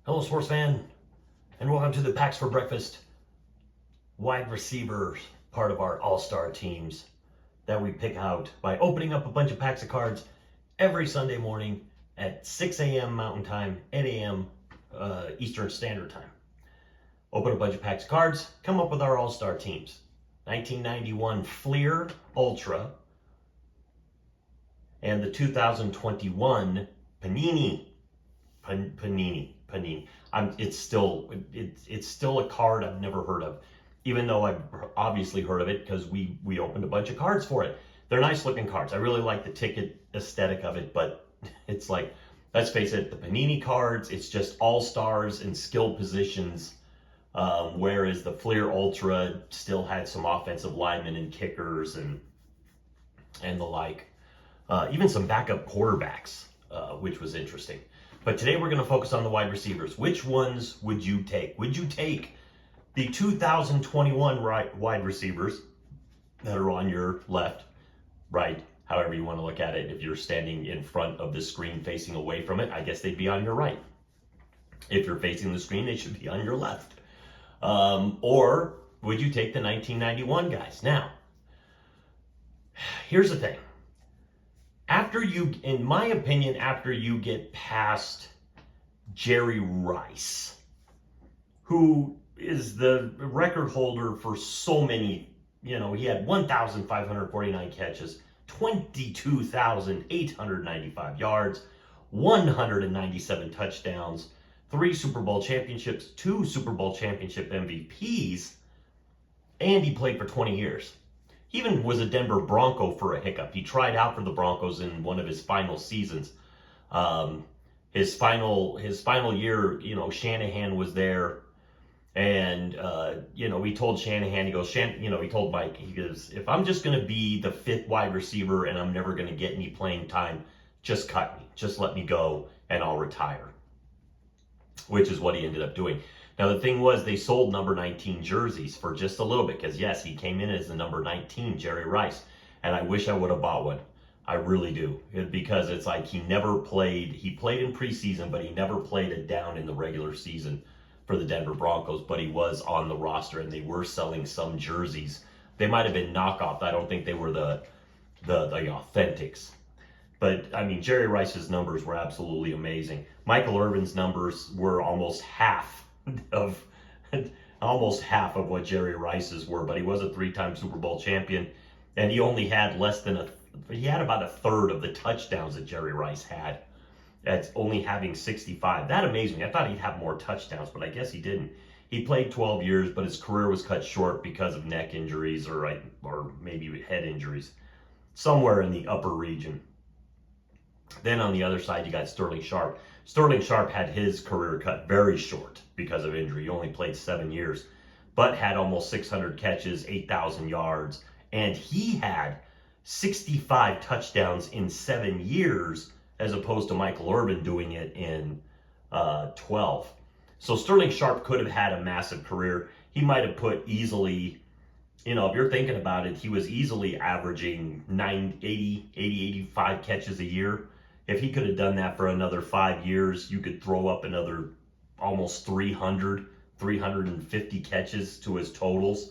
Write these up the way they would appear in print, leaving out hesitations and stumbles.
Hello, sports fan, and welcome to the Packs for Breakfast wide receivers, part of our All Star teams that we pick out by opening up a bunch of packs of cards every Sunday morning at 6 a.m. Mountain Time, 8 a.m. Eastern Standard Time. Open a bunch of packs of cards, come up with our All Star teams. 1991 Fleer Ultra and the 2021 Panini. It's still a card I've never heard of, even though I've obviously heard of it because we opened a bunch of cards for it. They're nice looking cards. I really like the ticket aesthetic of it, but it's like, let's face it, the Panini cards, it's just all stars and skill positions, whereas the Fleer Ultra still had some offensive linemen and kickers and the like, even some backup quarterbacks, which was interesting. But today we're going to focus on the wide receivers. Which ones would you take? Would you take the 2021 wide receivers that are on your left, right, however you want to look at it? If you're standing in front of the screen facing away from it, I guess they'd be on your right. If you're facing the screen, they should be on your left. Or would you take the 1991 guys? Now, here's the thing. In my opinion, after you get past Jerry Rice, who is the record holder for so many, he had 1,549 catches, 22,895 yards, 197 touchdowns, 3 Super Bowl championships, 2 Super Bowl championship MVPs, and he played for 20 years. He even was a Denver Bronco for a hiccup. He tried out for the Broncos in one of his final seasons. His final year, Shanahan was there, and he told Shanahan, he told Mike, he goes, if I'm just going to be the 5th wide receiver and I'm never going to get any playing time, just cut me, just let me go, and I'll retire. Which is what he ended up doing. Now, the thing was, they sold number 19 jerseys for just a little bit because, yes, he came in as the number 19, Jerry Rice, and I wish I would have bought one. I really do, because it's like he never played. He played in preseason, but he never played it down in the regular season for the Denver Broncos, but he was on the roster, and they were selling some jerseys. They might have been knockoff. I don't think they were the authentics. But, I mean, Jerry Rice's numbers were absolutely amazing. Michael Irvin's numbers were almost half of what Jerry Rice's were, but he was a 3-time Super Bowl champion, and he only had he had about a third of the touchdowns that Jerry Rice had. That's only having 65. That amazed me. I thought he'd have more touchdowns, but I guess he didn't. He played 12 years, but his career was cut short because of neck injuries or maybe head injuries, somewhere in the upper region. Then on the other side, you got Sterling Sharpe. Sterling Sharpe had his career cut very short because of injury. He only played 7 years, but had almost 600 catches, 8,000 yards, and he had 65 touchdowns in 7 years, as opposed to Michael Irvin doing it in 12. So Sterling Sharpe could have had a massive career. He might have put easily, if you're thinking about it, he was easily averaging 85 catches a year. If he could have done that for another 5 years, you could throw up another almost 350 catches to his totals.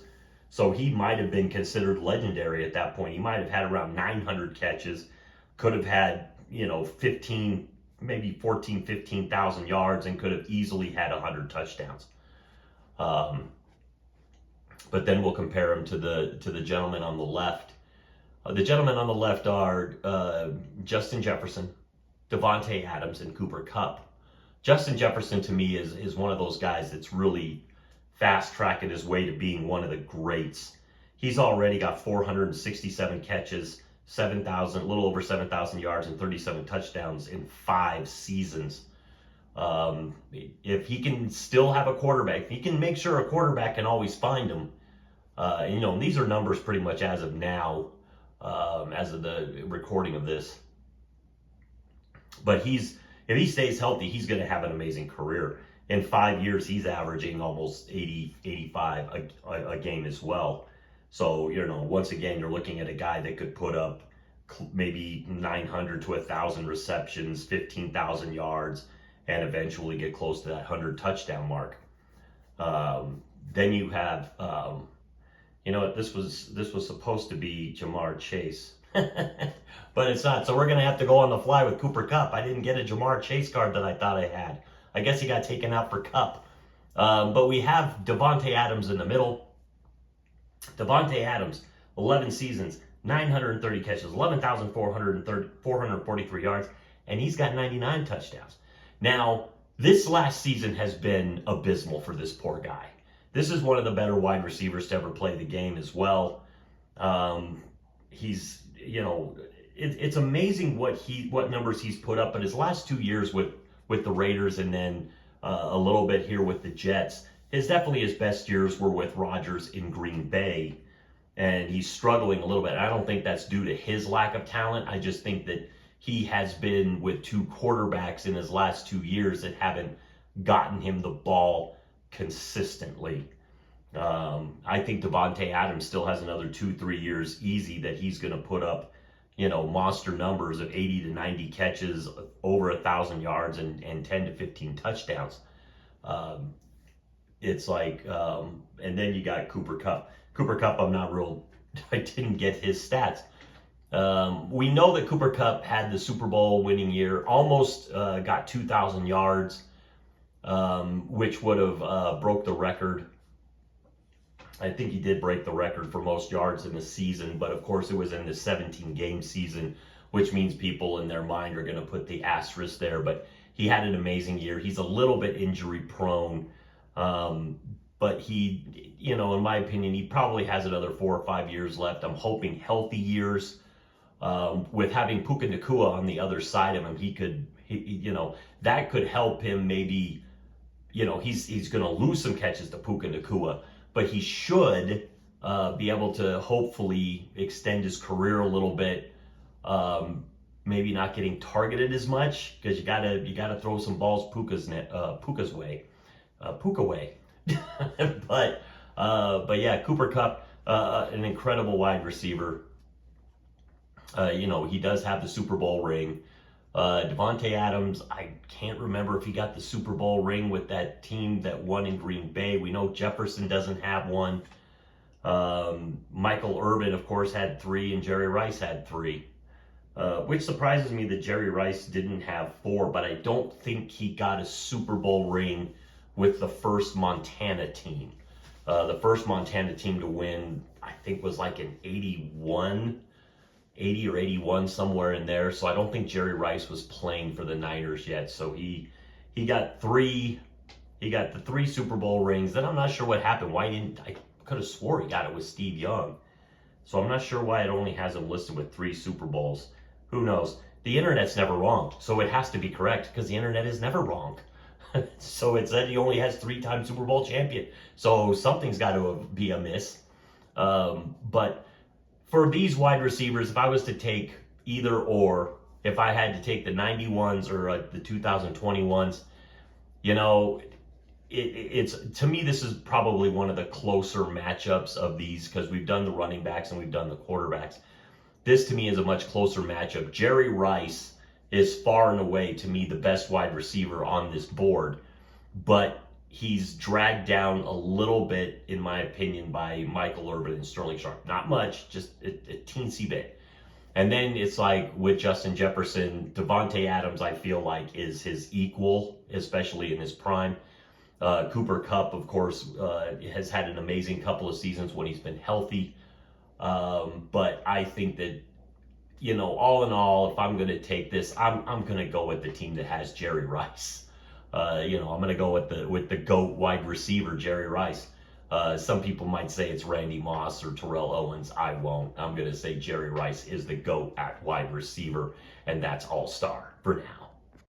So he might have been considered legendary at that point. He might have had around 900 catches, could have had, 15,000 yards, and could have easily had 100 touchdowns. But then we'll compare him to the gentleman on the left. The gentlemen on the left are Justin Jefferson, Devontae Adams, and Cooper Kupp. Justin Jefferson, to me, is one of those guys that's really fast-tracking his way to being one of the greats. He's already got 467 catches, a little over 7,000 yards, and 37 touchdowns in 5 seasons. If he can still have a quarterback, if he can make sure a quarterback can always find him, and these are numbers pretty much as of now, as of the recording of this. But if he stays healthy, he's going to have an amazing career. In 5 years, he's averaging almost 80, 85 a game as well. So, once again, you're looking at a guy that could put up maybe 900 to 1,000 receptions, 15,000 yards, and eventually get close to that 100 touchdown mark. Then you have, you know what, this was supposed to be Jamar Chase, but it's not. So we're going to have to go on the fly with Cooper Kupp. I didn't get a Jamar Chase card that I thought I had. I guess he got taken out for Kupp. But we have Davante Adams in the middle. Davante Adams, 11 seasons, 930 catches, 11,443 yards, and he's got 99 touchdowns. Now, this last season has been abysmal for this poor guy. This is one of the better wide receivers to ever play the game as well. He's, you know, it's amazing what numbers he's put up, but his last 2 years with the Raiders and then a little bit here with the Jets, his best years were with Rodgers in Green Bay, and he's struggling a little bit. I don't think that's due to his lack of talent. I just think that he has been with 2 quarterbacks in his last 2 years that haven't gotten him the ball consistently. I think Davante Adams still has another 2-3 years easy that he's going to put up, you know, monster numbers of 80 to 90 catches, over 1,000 yards, and 10 to 15 touchdowns. It's like, and then you got Cooper Kupp. Cooper Kupp, I didn't get his stats. We know that Cooper Kupp had the Super Bowl winning year, almost got 2,000 yards, which would have broke the record. I think he did break the record for most yards in the season, but of course it was in the 17-game season, which means people in their mind are going to put the asterisk there. But he had an amazing year. He's a little bit injury prone, but he, you know, in my opinion, he probably has another 4 or 5 years left. I'm hoping healthy years. With having Puka Nacua on the other side of him, he you know, that could help him maybe. You know, he's going to lose some catches to Puka Nacua, but he should be able to hopefully extend his career a little bit. Maybe not getting targeted as much, because you gotta throw some balls Puka's way, Puka way. but yeah, Cooper Kupp, an incredible wide receiver. You know, he does have the Super Bowl ring. Davante Adams, I can't remember if he got the Super Bowl ring with that team that won in Green Bay. We know Jefferson doesn't have one. Michael Irvin, of course, had 3, and Jerry Rice had 3. Which surprises me that Jerry Rice didn't have 4, but I don't think he got a Super Bowl ring with the first Montana team. The first Montana team to win, I think, was like in 80 or 81, somewhere in there. So I don't think Jerry Rice was playing for the Niners yet. So he got 3. He got the 3 Super Bowl rings. Then I'm not sure what happened. I could have swore he got it with Steve Young. So I'm not sure why it only has him listed with 3 Super Bowls. Who knows? The internet's never wrong, so it has to be correct, because the internet is never wrong. So it said he only has 3-time Super Bowl champion. So something's got to be amiss. But for these wide receivers, if I was to take either or, if I had to take the 91s or the 2021s, you know, it's to me, this is probably one of the closer matchups of these, because we've done the running backs and we've done the quarterbacks. This to me is a much closer matchup. Jerry Rice is far and away, to me, the best wide receiver on this board, but he's dragged down a little bit, in my opinion, by Michael Irvin and Sterling Sharp. Not much, just a teensy bit. And then it's like with Justin Jefferson, Davante Adams, I feel like, is his equal, especially in his prime. Cooper Kupp, of course, has had an amazing couple of seasons when he's been healthy. But I think that, you know, all in all, if I'm going to take this, I'm going to go with the team that has Jerry Rice. You know, I'm going to go with the GOAT wide receiver, Jerry Rice. Some people might say it's Randy Moss or Terrell Owens. I won't. I'm going to say Jerry Rice is the GOAT at wide receiver, and that's All Star for now.